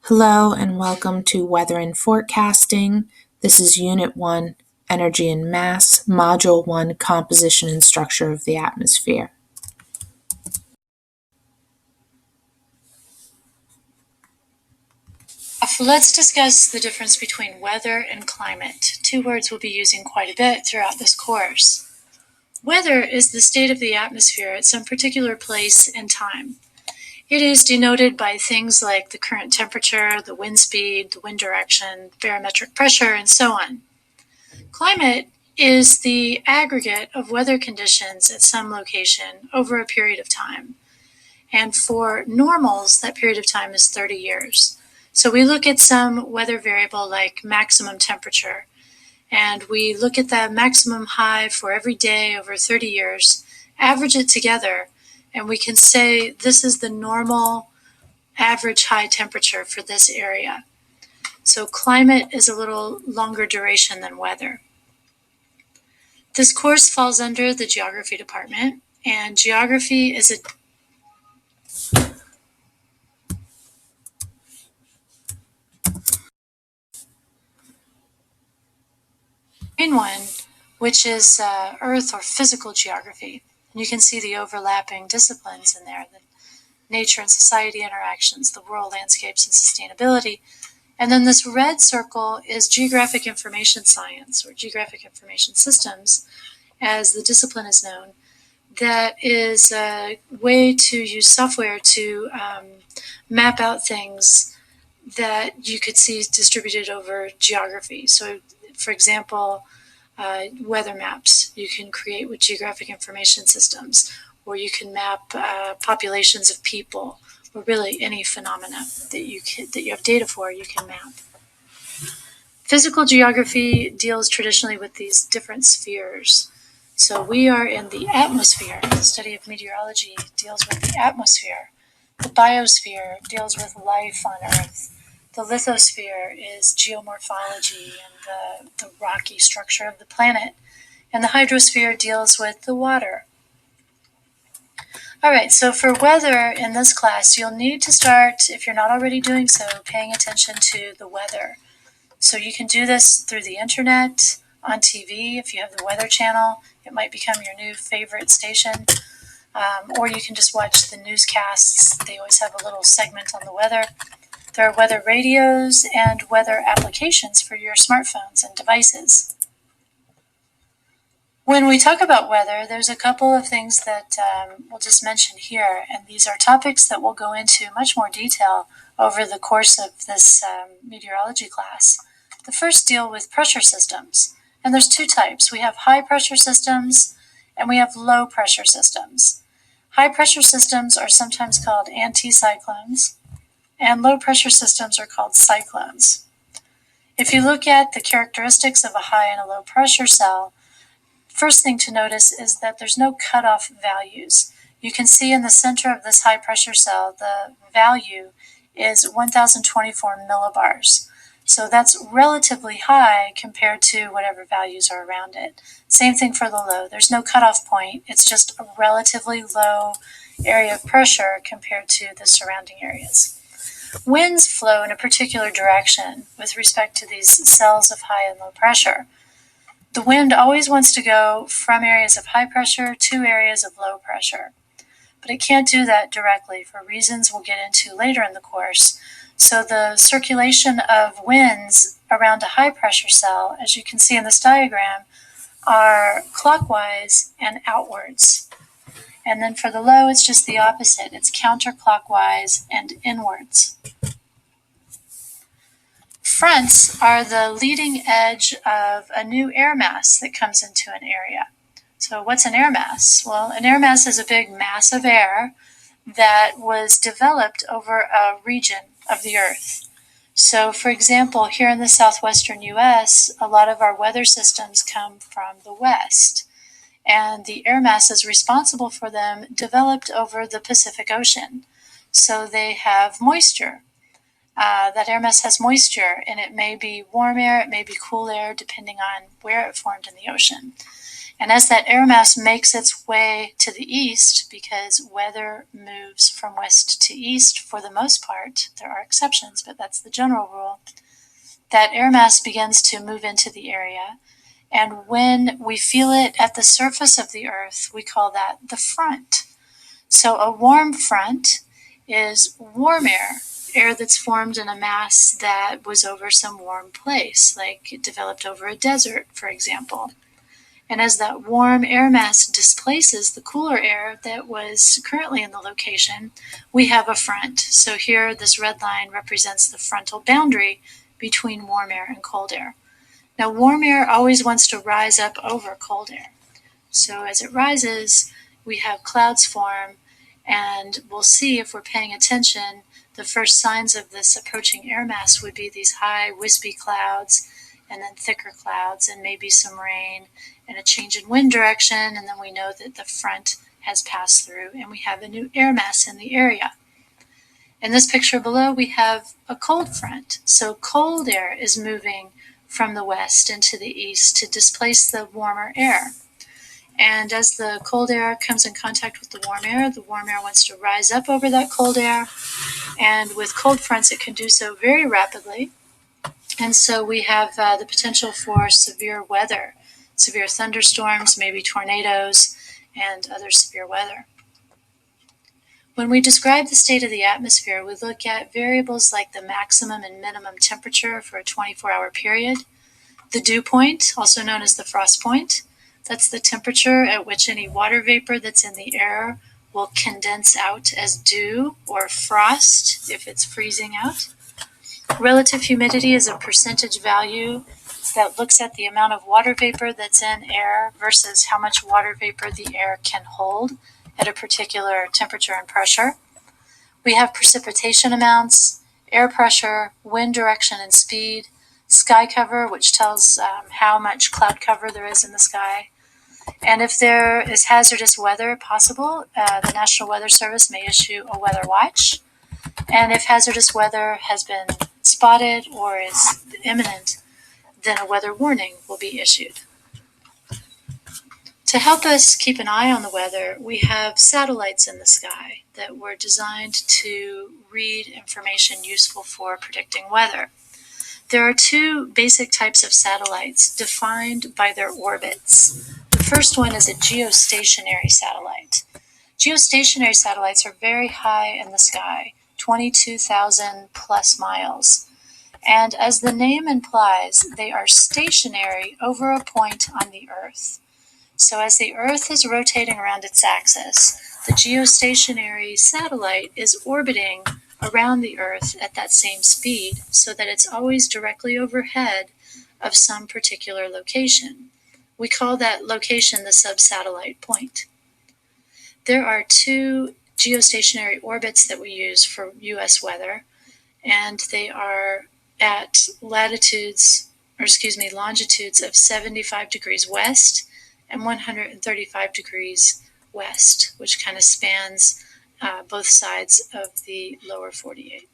Hello and welcome to Weather and Forecasting. This is Unit 1, Energy and Mass, Module 1, Composition and Structure of the Atmosphere. Let's discuss the difference between weather and climate. Two words we'll be using quite a bit throughout this course. Weather is the state of the atmosphere at some particular place and time. It is denoted by things like the current temperature, the wind speed, the wind direction, barometric pressure, and so on. Climate is the aggregate of weather conditions at some location over a period of time. And for normals, that period of time is 30 years. So we look at some weather variable like maximum temperature, and we look at that maximum high for every day over 30 years, average it together, and we can say this is the normal average high temperature for this area. So climate is a little longer duration than weather. This course falls under the geography department, and geography is main one, which is Earth or physical geography. And you can see the overlapping disciplines in there, the nature and society interactions, the world landscapes and sustainability. And then this red circle is geographic information science, or geographic information systems, as the discipline is known. That is a way to use software to map out things that you could see distributed over geography. So, for example, weather maps you can create with geographic information systems, or you can map populations of people, or really any phenomena that you have data for, you can map. Physical geography deals traditionally with these different spheres. So we are in the atmosphere. The study of meteorology deals with the atmosphere. The biosphere deals with life on Earth. The lithosphere is geomorphology and the rocky structure of the planet. And the hydrosphere deals with the water. All right, so for weather in this class, you'll need to start, if you're not already doing so, paying attention to the weather. So you can do this through the internet, on TV. If you have the Weather Channel, it might become your new favorite station. Or you can just watch the newscasts. They always have a little segment on the weather. There are weather radios and weather applications for your smartphones and devices. When we talk about weather, there's a couple of things that we'll just mention here, and these are topics that we'll go into much more detail over the course of this meteorology class. The first deal with pressure systems, and there's two types. We have high pressure systems and we have low pressure systems. High pressure systems are sometimes called anticyclones, and low pressure systems are called cyclones. If you look at the characteristics of a high and a low pressure cell, first thing to notice is that there's no cutoff values. You can see in the center of this high pressure cell, the value is 1024 millibars. So that's relatively high compared to whatever values are around it. Same thing for the low. There's no cutoff point. It's just a relatively low area of pressure compared to the surrounding areas. Winds flow in a particular direction with respect to these cells of high and low pressure. The wind always wants to go from areas of high pressure to areas of low pressure, but it can't do that directly for reasons we'll get into later in the course. So the circulation of winds around a high pressure cell, as you can see in this diagram, are clockwise and outwards. And then for the low, it's just the opposite. It's counterclockwise and inwards. Fronts are the leading edge of a new air mass that comes into an area. So what's an air mass? Well, an air mass is a big mass of air that was developed over a region of the Earth. So, for example, here in the southwestern U.S., a lot of our weather systems come from the west, and the air masses responsible for them developed over the Pacific Ocean. So they have moisture. That air mass has moisture, and it may be warm air, it may be cool air, depending on where it formed in the ocean. And as that air mass makes its way to the east, because weather moves from west to east for the most part, there are exceptions, but that's the general rule, that air mass begins to move into the area. And when we feel it at the surface of the Earth, we call that the front. So a warm front is warm air, air that's formed in a mass that was over some warm place, like it developed over a desert, for example. And as that warm air mass displaces the cooler air that was currently in the location, we have a front. So here, this red line represents the frontal boundary between warm air and cold air. Now, warm air always wants to rise up over cold air. So as it rises, we have clouds form, and we'll see if we're paying attention, the first signs of this approaching air mass would be these high, wispy clouds, and then thicker clouds, and maybe some rain, and a change in wind direction, and then we know that the front has passed through, and we have a new air mass in the area. In this picture below, we have a cold front. So cold air is moving from the west into the east to displace the warmer air. And as the cold air comes in contact with the warm air wants to rise up over that cold air. And with cold fronts, it can do so very rapidly. And so we have the potential for severe weather, severe thunderstorms, maybe tornadoes, and other severe weather. When we describe the state of the atmosphere, we look at variables like the maximum and minimum temperature for a 24-hour period, the dew point, also known as the frost point. That's the temperature at which any water vapor that's in the air will condense out as dew or frost if it's freezing out. Relative humidity is a percentage value that looks at the amount of water vapor that's in air versus how much water vapor the air can hold at a particular temperature and pressure. We have precipitation amounts, air pressure, wind direction and speed, sky cover, which tells how much cloud cover there is in the sky. And if there is hazardous weather possible, the National Weather Service may issue a weather watch. And if hazardous weather has been spotted or is imminent, then a weather warning will be issued. To help us keep an eye on the weather, we have satellites in the sky that were designed to read information useful for predicting weather. There are two basic types of satellites defined by their orbits. The first one is a geostationary satellite. Geostationary satellites are very high in the sky, 22,000 plus miles. And as the name implies, they are stationary over a point on the Earth. So as the Earth is rotating around its axis, the geostationary satellite is orbiting around the Earth at that same speed so that it's always directly overhead of some particular location. We call that location the subsatellite point. There are two geostationary orbits that we use for U.S. weather, and they are at longitudes of 75 degrees west and 135 degrees west, which kind of spans both sides of the lower 48.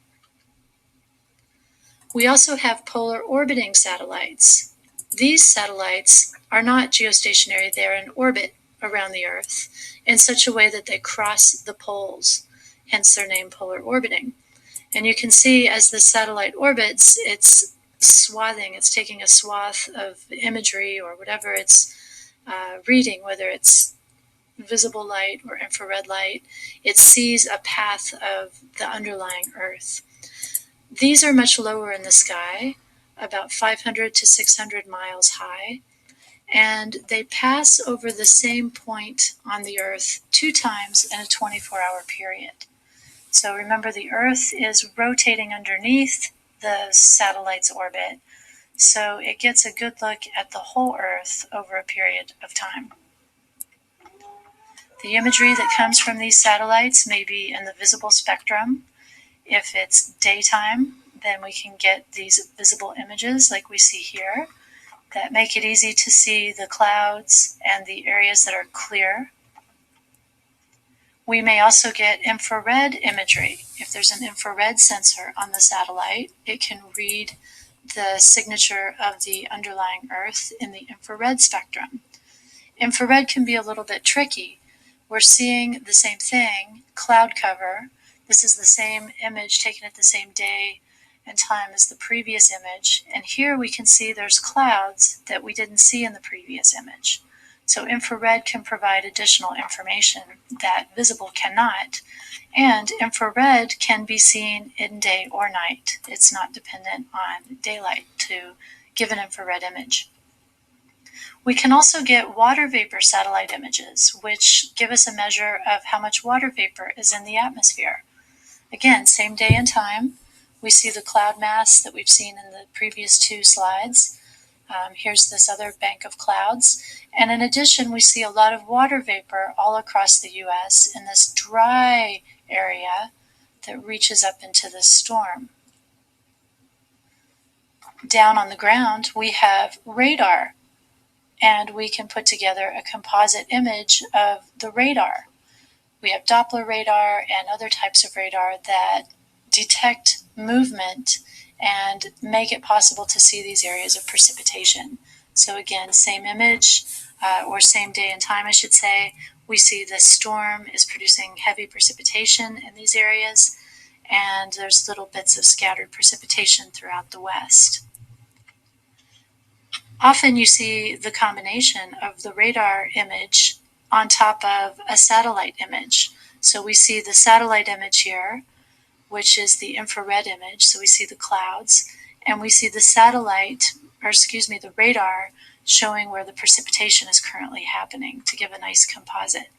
We also have polar orbiting satellites. These satellites are not geostationary, they're in orbit around the Earth in such a way that they cross the poles, hence their name polar orbiting. And you can see as the satellite orbits, it's swathing, it's taking a swath of imagery or whatever it's reading, whether it's visible light or infrared light. It sees a path of the underlying Earth. These are much lower in the sky, about 500 to 600 miles high, and they pass over the same point on the Earth 2 times in a 24-hour period. So remember, the Earth is rotating underneath the satellite's orbit, so it gets a good look at the whole Earth over a period of time. The imagery that comes from these satellites may be in the visible spectrum. If it's daytime, then we can get these visible images like we see here that make it easy to see the clouds and the areas that are clear. We may also get infrared imagery. If there's an infrared sensor on the satellite, it can read the signature of the underlying Earth in the infrared spectrum. Infrared can be a little bit tricky. We're seeing the same thing, cloud cover. This is the same image taken at the same day and time as the previous image. And here we can see there's clouds that we didn't see in the previous image. So infrared can provide additional information that visible cannot. And infrared can be seen in day or night. It's not dependent on daylight to give an infrared image. We can also get water vapor satellite images, which give us a measure of how much water vapor is in the atmosphere. Again, same day and time. We see the cloud mass that we've seen in the previous two slides. Here's this other bank of clouds. And in addition, we see a lot of water vapor all across the US in this dry area that reaches up into the storm. Down on the ground, we have radar, and we can put together a composite image of the radar. We have Doppler radar and other types of radar that detect movement and make it possible to see these areas of precipitation. So again, same image, or same day and time, I should say. We see the storm is producing heavy precipitation in these areas, and there's little bits of scattered precipitation throughout the west. Often you see the combination of the radar image on top of a satellite image. So we see the satellite image here, which is the infrared image. So we see the clouds, and we see the the radar showing where the precipitation is currently happening to give a nice composite.